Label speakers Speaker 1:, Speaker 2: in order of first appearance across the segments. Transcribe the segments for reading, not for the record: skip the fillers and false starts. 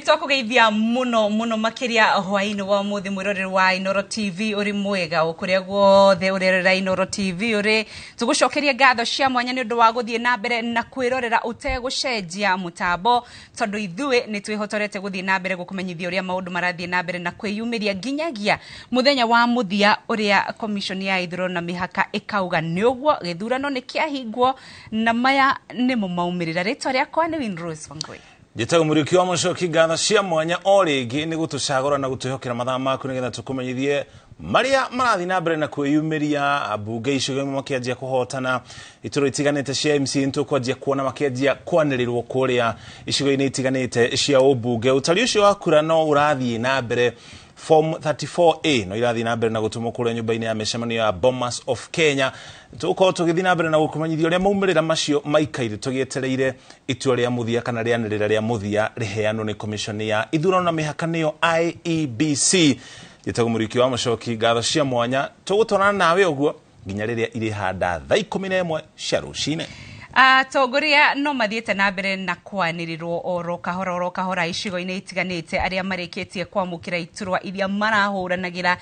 Speaker 1: nitwakugeithia muno makiria hwaini wa muthi mwiroreri wa Inooro TV uri mwega ukuria guothe urerera Inooro TV uri tugucokeria ngatho cia mwanya ni undu wa guthie na mbere na kwirorera utegucenjia mutambo tondu ithui ni twihotorete guthie na mbere gukumenyithia uria maundu marathie na mbere na kwiyumiria nginyagia muthenya wa muthia uria commission ya ithuro na mihaka ikauga ni uguo githurano ni kiahingwo na maya ni mumaumirira ritwa riakwa ni Winrose Wangui.
Speaker 2: Jitago muriki wa mucoki ngatho cia mwanya o ringi ni gutucagura na gutwihokera mathaa maku nigetha tukumenyithie maria marathi na mbere na kwiyumiria abunge icigo makianjia kuhotana ituro itiganite cia MC ntukwanjia kuona makianjia kwanirirwo kuria icigo-ini itiganite cia ubunge utari ucio wa kura no urathi na mbere Form 34A no irathi na mbere na gutumwo kuria nyumba-ini ya micemanio ya Bomas of Kenya tuko tugithi na mbere na gukumenyithia uria maumirira macio maikaire tugietereire itua ria muthia kana rianirira ria muthia riheanwo ni commission ya ithurano na mihaka niyo IEBC. Jitago muriki wa mucoki ngatho cia mwanya tugutwarana nawe uguo nginya riria iri handa thaa 11 cia rucine.
Speaker 1: Togoria no mathiete na mbere na kwanirirwo oro kahora icigo-ini itiganite aria marikitie kwamukira iturwa iria marahuranagira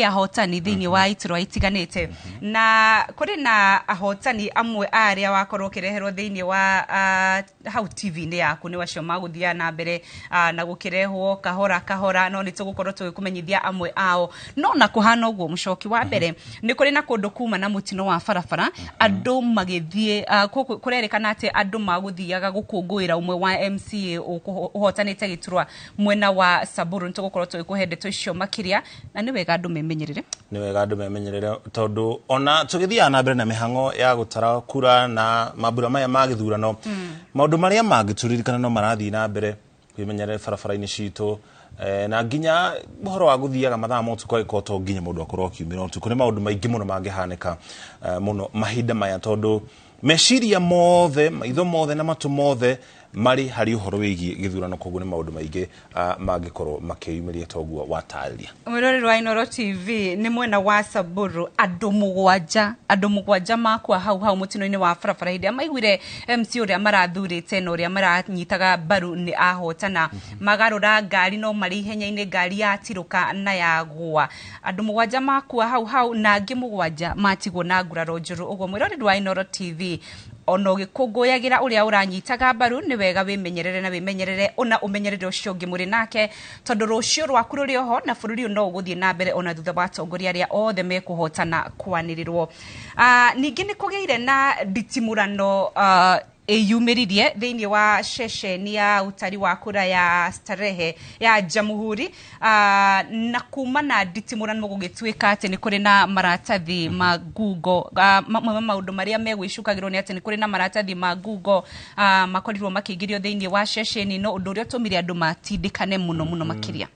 Speaker 1: ahotani thiini wa iturwa itiganite na kuri na ahotani amwe aria wakorwo kireherwo thiini wa hau TV-ini yaku ni wacio maguthia na mbere na gukirehwo kahora no nitugukorwo tugikumenyithia amwe ao no na kuhana uguo mucoki wa mbere ni kuri na kundu kuma na mutino wa barabara andu magithie kurerekana ati andu maguthiaga gukungwira umwe wa MCA uhotanite giturwa mwena wa Samburu nitugukorwo twikuhendetwo icio makiria na ni wega andu memenyerere
Speaker 2: tondu ona tugithia na mbere na mihango ya gutara kura na mabura maya magithurano maundu maria mangituririkana no marathi na mbere kwimenyerera barabara-ini citu na nginya buhoro wa guthiaga mathaa motu kwa ikoto nginya mundu akorwo kiumira utuku ni maundu maingi muno mangihanika muno mahinda maya tondu meshiria mothe maitho mothe na matu mothe mari hari uhoro wigi githurano koguo ni maundu maingi mangikorwo makiyumiria toguo wataria.
Speaker 1: Mwiroreri wa Inooro TV ni mwena wa Samburu andu mugwanja makwa hau mutino-ini wa barabara hindi amaiguire MC uria marathurite na uria maranyitaga baru ni ahotana magarura ngari no mari ihenya-ini ngari yatiruka na yagwa andu mugwanja makwa hau na ngi mugwanja matigwo na nguraro njuru uguo mwiroreri wa Inooro TV ono gikunguyagira uria uranyitaga baru ni wega wimenyerere ona umenyerere ucio ngi muri nake tondu rucio rwaku ruri oho na bururi no uguthie na mbere ona thutha wa atongoria aria othe mekuhotana kwanirirwo. Ningi ni kugeire na nditimurano eyumiririe thiini wa ceceni ya utari wa kura ya Starehe ya Jamhuri na kuma na nditimurano gugituika ati ni kuri na maratathi ma Google maundu maria megwicukagirwo ni ati ni kuri na maratathi ma Google makorirwo makigirio thiini wa ceceni no undu uria tumire andu matindikane muno makiria.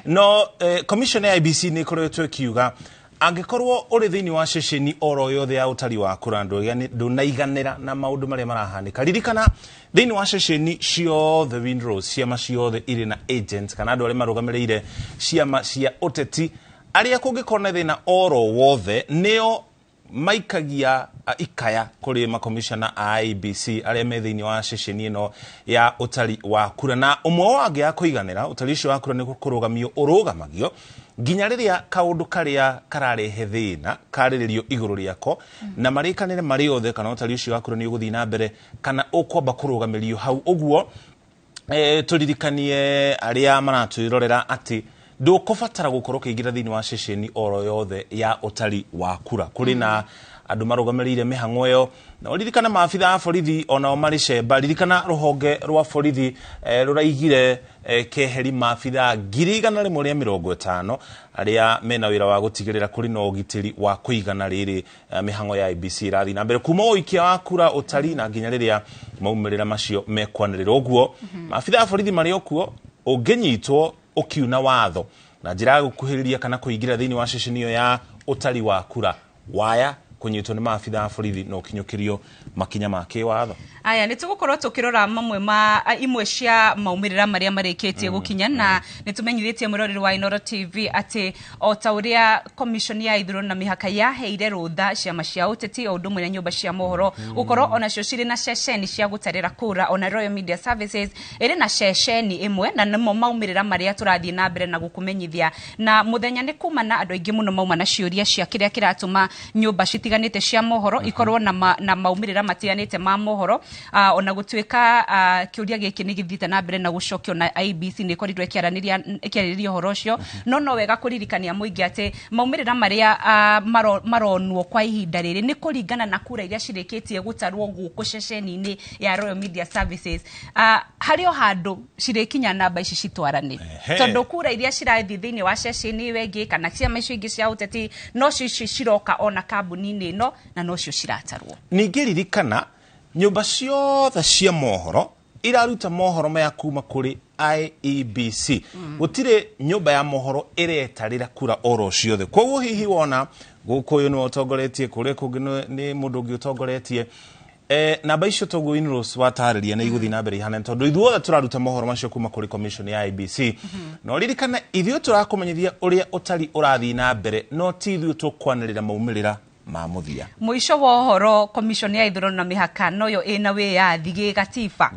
Speaker 2: No commission ya IEBC ni koretwo kiuga angikorwo uri thiini wa ceceni oro yothe ya utari wa kura ndunaiganira na maundu maria marahanika ririkana thiini wa ceceni cio the Winrose ciama ciothe iri na agents kana andu aria marugamireire ciama cia uteti aria kungikorwo thina oro wothe nio maikagia ikaya kuri makomishana a IEBC aria me thiini wa ceceni ino ya utari wa kura na umwe wangi ya kuiganira utari cio wa kura ni kurugamio urugamagio nginya riria kaundu karia kararehe thina kariririo iguru riako na marikanire mari othe kana utari ucio wakuru ni uguthi na mbere kana ukwamba kurugamirio hau uguo turirikanie aria maratwirorera ati ndukubatara gukorwo kiingira thiini wa ceceni oro yothe ya utari wa kura kuri na andu marugamirire mihango yo na uririkana maafitha a borithi ona mari cemba ririkana ruhonge rwa borithi ruraigire keheri maafitha 150 aria mena wira wa gutigirira kuri no ugitiri wa kuigana riri mihango ya IEBC rathi na mbere kuma uikia wa kura utari na nginya riria maumirira macio mekwanirira uguo maafitha a borithi mari okuo unginyitwo ukiuna watho na njira gukuhiriria kana kuingira thiini wa ceceni ya utari wa kura waya kunyitwo ni maabitha a borithi no kinyukirio makinya ma kiwatho.
Speaker 1: Aya nitugukorwo tukirora mamwe ma imwe cia maumirira maria marikitie gukinya na nitumenyithitie muroreri wa Inooro TV ati o ta uria commission ya ithuro na mihaka yaheire rutha ciama cia uteti o ndumwe na nyumba cia mohoro ukorwo ona cio ciri na ceceni cia gutarira kura ona Royal Media Services iri na ceceni imwe na nimo maumirira maria turathie na mbere na gukumenyithia na muthenya ni kuma na andu aingi muno mauma na ciuria cia kiria kiratuma nyumba citiganite cia mohoro ikorwo na maumirira matiganite ma mohoro ona gutuika kiuria giki ni githite na mbere na gucokio na IBC ni korirwe kiaraniria horo ucio no wega kuririkania muingi ati maumirira maria maronwo kwa ihinda riri ni kuringana na kura iria cirikitie gutarwo guku ceceni-ini ya Royal Media Services hario handu cirikinya namba ici citwaranire tondu kura iria cirathi thiini wa ceceni wengi kana ciama icio ingi cia uteti no ciroka ona kambuni-ini ino na no cio ciratarwo
Speaker 2: ningiririkana nyumba ciothe cia mohoro iraruta mohoro maya kuma kuri IEBC gutire nyumba ya mohoro iretarira kura oro ciothe koguo hihi wona gukuyu no utongoretie kuri kungi ni mundu ungi utongoretie namba icio toguo Inros watariria na iguthi na mbere ihana tondu ithuothe turaruta mohoro macio kuma kuri commission ya IEBC no ririkana ithio turakumenyithia uria utari urathi na mbere no ti ithuo tukwanirira maumirira ma muthia
Speaker 1: muisho wa horo commission ya ithuro na mihaka noyo ina we yathi gigatiba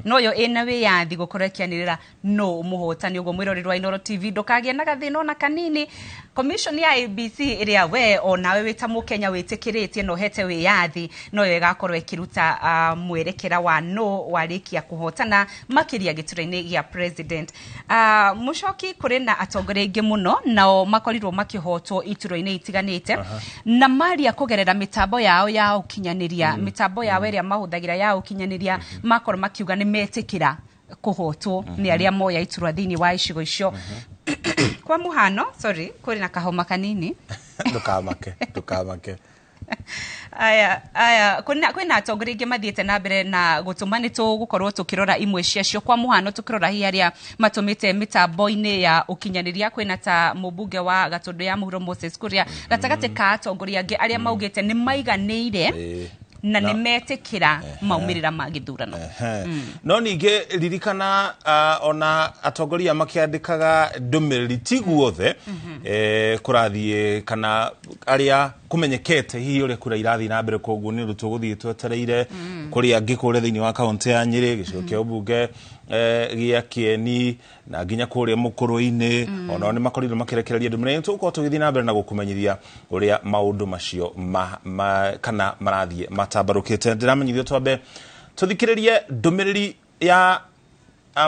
Speaker 1: noyo ina we yathi gukorekianirira no muhotani ugo mwiroreri wa Inooro TV ndukagie na gathino na kanini commission ya IEBC iria we onawe wita mukenya witikiritie no hete we yathi noyo igakorwo ikiruta mwerekera wa no warikia kuhotana makiria gituraini gia president mucoki kuri na atongoria ingi muno nao makorirwo makihotwo ituro-ini itiganite na maria kugerera mitambo yao ya ukinyaniria mitambo yao iria mahuthagira ya ukinyaniria makoro makiuga ni metikira kuhotwo ni aria moya iturwa thini wa icigo icio kwa muhano sorry kuri na kahoma kanini
Speaker 2: ndukamake
Speaker 1: aya kwina atongoria ingi mathiete na mbere na gutuma ni tugukorwo tukirora imwe ciacio kwa muhano tukirora hi aria matumite mitambo-ini ya ukinyaniria kwina ta mubunge wa Gatundu ya Muhuro Moses Kuria gatagate ka atongoria angi aria maugite ni maiganiire na ni metikira maumirira ma githurano
Speaker 2: no ninge ririkana ona atongoria makiandikaga ndumiriri tiguothe kurathie kana aria kumenyekete hihi uria kura irathi na mbere koguo ni rutu guthie twetereire kuri angi kure thiini wa kaunti ya Nyeri gicigo kia ubunge gia Kieni na nginya kuria Mukuru-ini ona ni makorirwo makirekereria ndumiriri tuko tugithi na mbere na gukumenyithia uria maundu macio kana marathie matambarukite ndiramenyithio twambe tuthikiririe ndumiriri ya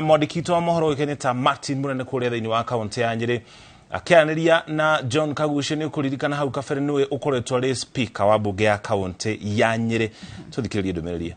Speaker 2: mwandiki wa mohoro keneta Martin Munene kuria thiini wa kaunti ya Nyeri akianiria na John Kagushe ni kuririkana hau kabere niwe ukoretwo ari speaker wa bunge ya kaunti ya Nyeri tuthikiririe ndumiriri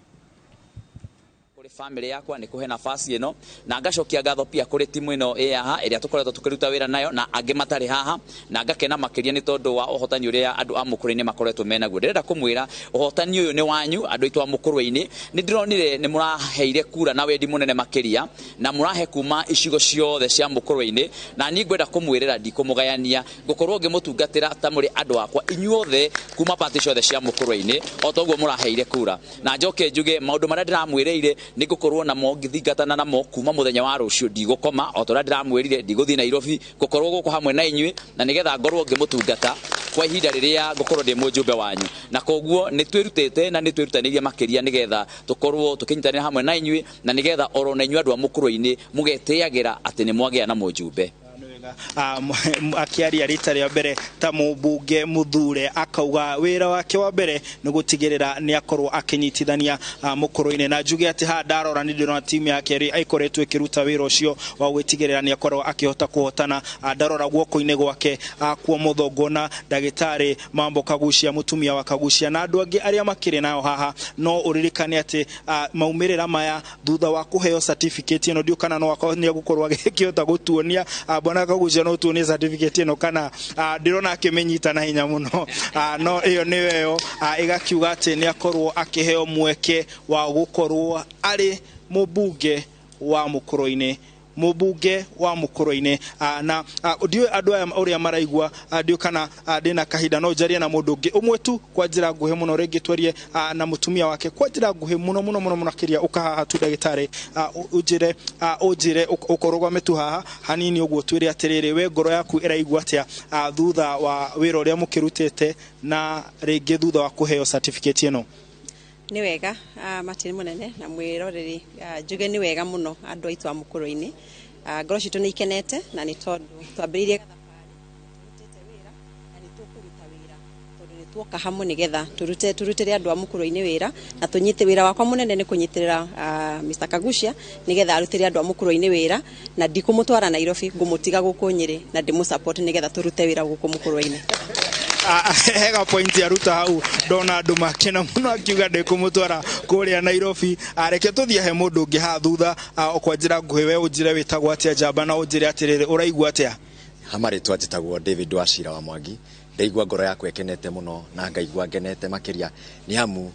Speaker 3: family yakwa ni kuhe nafasi ino na ngacokia ngatho pia kuri timu ino haha iria tukoretwo tukiruta wira nayo na angi matari haha na ngakena makiria ni tondu wa uhotani uria andu a Mukuru-ini makoretwo menaguo ndirenda kumwira uhotani uyu ni wanyu andu itu a Mukuru-ini ni ndironire ni muraheire kura na wendi munene makiria na murahe kuma icigo ciothe cia Mukuru-ini na ni ngwenda kumwirira ndikumugayania gukorwo ngimutungatira ta muri andu akwa inyuothe kuma party ciothe cia Mukuru-ini o toguo muraheire kura na njoke njuge maundu maria ndiramwireire ni gukorwo na mo ngithingatana na mo kuma muthenya wa rucio ndigukoma o tora ndiramwirire ndiguthi Nairobi gukorwo guku hamwe na inyui na nigetha ngorwo ngimutungata kwa ihinda riria gukorwo ndi mujumbe wanyu na koguo ni twirutete na ni twirutaniria makiria nigetha tukorwo tukinyitanira hamwe na inyui na nigetha oro na inyui andu a Mukuru-ini mugetiagira ati ni mwagia na mujumbe
Speaker 4: akiaria rita ria mbere ta mubunge muthure akauga wira wake wa mbere ni gutigirira ni akorwo akinyitithania Mukuru-ini na njuge ati ha ndarora ni ndirona timu yake ri aikoretwo ikiruta wira ucio wa gutigirira ni akorwo akihota kuhotana ndarora guoko-ini gwake kwa muthongona ndagitari Mambo Kagucia mutumia wa Kagucia na andu angi aria makiri nayo haha no uririkane ati maumirira maya thutha wa kuheo certificate ino ndiukana no akorwo ni gukorwo agikihota gutuonia bona Kagucia no tuonie certificate ino kana ndirona akimenyita na hinya muno no iyo niyo igakiuga ati ni akorwo akiheo mweke wa gukorwo ari mubunge wa Mukuru-ini mubunge wa Mukurweini na ndiwe andu aya uria maraigua ndio kana ndina kahinda no njarie na mundu ungi umwe tu kwa njira nguhe muno ringi twerie na mutumia wake kwa njira nguhe muno kiria ukahaha tu ndagitari ujire ukorogwa tu haha hanini uguo twire atiriri we ngoro yaku iraigua atia thutha wa wira uria mukirutite na ringi thutha wa kuheo certificate ino?
Speaker 5: Ni wega Martin munene na mwiroreri njuge ni wega muno andu aitu a Mukurweini ngoro citu ni ikenete na ni tondu twambiririe tuoka hamwe nigetha turutire andu a Mukurweini wira na tunyite wira wakwa munene ni kunyitirira Mr. Kagucia nigetha arutire andu a Mukurweini wira na ndikumutwara Nairobi ngumutiga guku Nyeri na ndimu support nigetha turute wira guku Mukurweini.
Speaker 4: Hega point ya ruta hau ndona andu makena muno akiuga ndikumutwara kuria Nairobi areke tuthie he mundu ungi ha thutha kwa njira nguhe we unjire witagwo atia njamba na unjire atiriri uraigua atia?
Speaker 6: Hamari twajitagwo David Wachira wa Mwangi. Ndaigua ngoro yakwa ikenete muno na ngaigua ngenete makiria ni hamu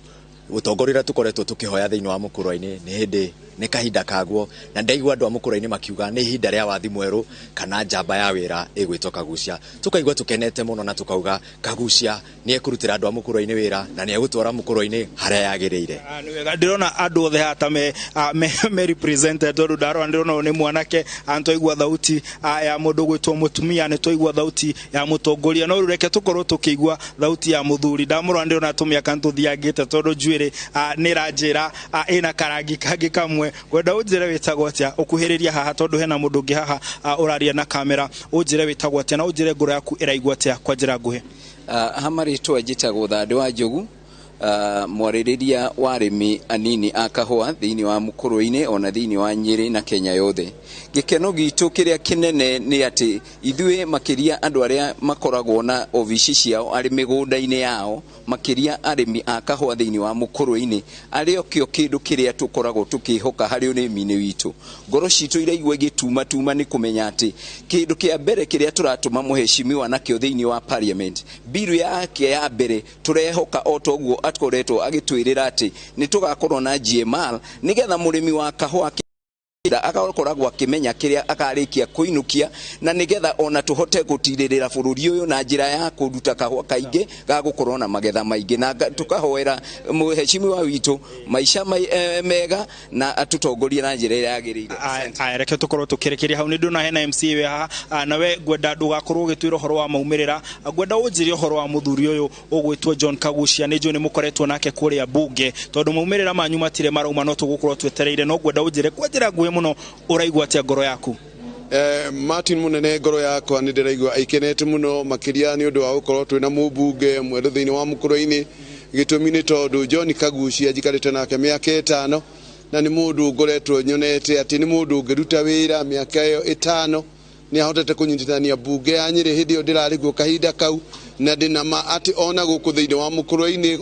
Speaker 6: utongorira tukoretwo tukihoya thiini wa Mukurweini ni hindi ni kahinda kaguo na ndaigua andu a Mukurweini makiuga ni hinda ria wathi mweru kana njamba ya wira igwitwo Kagucia. Tukaigua tukenete muno na tukauga Kagucia ni ekurutira andu a Mukurweini wira na ni egutwara Mukurweini haria yagiriire.
Speaker 4: Ni wega ndirona andu othe hata me represented tondu ndarora ndirona ni mwanake antoigua thauti ya mundu gwitwo mutumia ni toigua thauti ya mutongoria no reke tukorwo tukigua thauti ya muthuri ndamurora ndirona tumia kantu thiangite tondu njuire ni ranjira ina karangi kangi kamwe gwenda unjire witagwo atia ukuhiriria haha tondu hena mundu ungi haha uraria na kamera unjire witagwo atia na unjire ngoro yaku iraigua atia kwa njira nguhe?
Speaker 7: Hamari twajitagwo Thando wa Njogu mwaririria wa arimi anini a kahua thiini wa Mukurweini ona thiini wa Nyeri na Kenya yothe. Gikeno gitu kiria kinene ni ati ithuĩ makiria andu aria makoragwo na ofici ciao ari migunda-ini yao makiria arimi a kahua thiini wa Mukurweini ario kio kindu kiria tukoragwo tukihoka hari urimi-ini witu. Ngoro citu iraigua gituma ni kumenya ati kindu kia mbere kiria turatuma muheshimiwa nakio thiini wa parliament biru yake ya mbere turehoka otoguo atkoretwo agitwirira ati ni tugakorwo na GMR nigetha murimi wa kahua agakoragwo akimenya kiria akarikia kuinukia na nigetha ona tuhote gutiririra bururi uyu na njira ya kuruta kahua kaingi ga gukorwo na magetha maingi na tukahoera muheshimiwa witu maisha mega na atutongorie na njira ira yagirire.
Speaker 4: Reke tukorwo tukirekeria hau ni ndona hena MC we haha na we gwenda ndugakorwo ugitwira horo wa maumirira gwenda unjire horo wa muthuri uyu ugwitwo John Kagucia ni njuni mukoretwo nake kuria bunge tondu maumirira manyu matire marauma no tugukorwo twetereire no gwenda unjire kwa njira nguhe muno uraigua atia ngoro yaku?
Speaker 8: Martin munene ngoro yakwa ni ndiraigua ikenete muno makiria ni undu wa gukorwo twina mubunge mweru thiini wa Mukurweini gitumi ni tondu John Kagucia jikarite nake miaka 5 na ni mundu ngoretwo nyonete ati ni mundu ngiruta wira miaka iyo 5 ni ahotete kunyitithania bunge ya Nyeri hindi yo ndirari guo kahinda kau na ndina ma ati ona guku thiini wa Mukurweini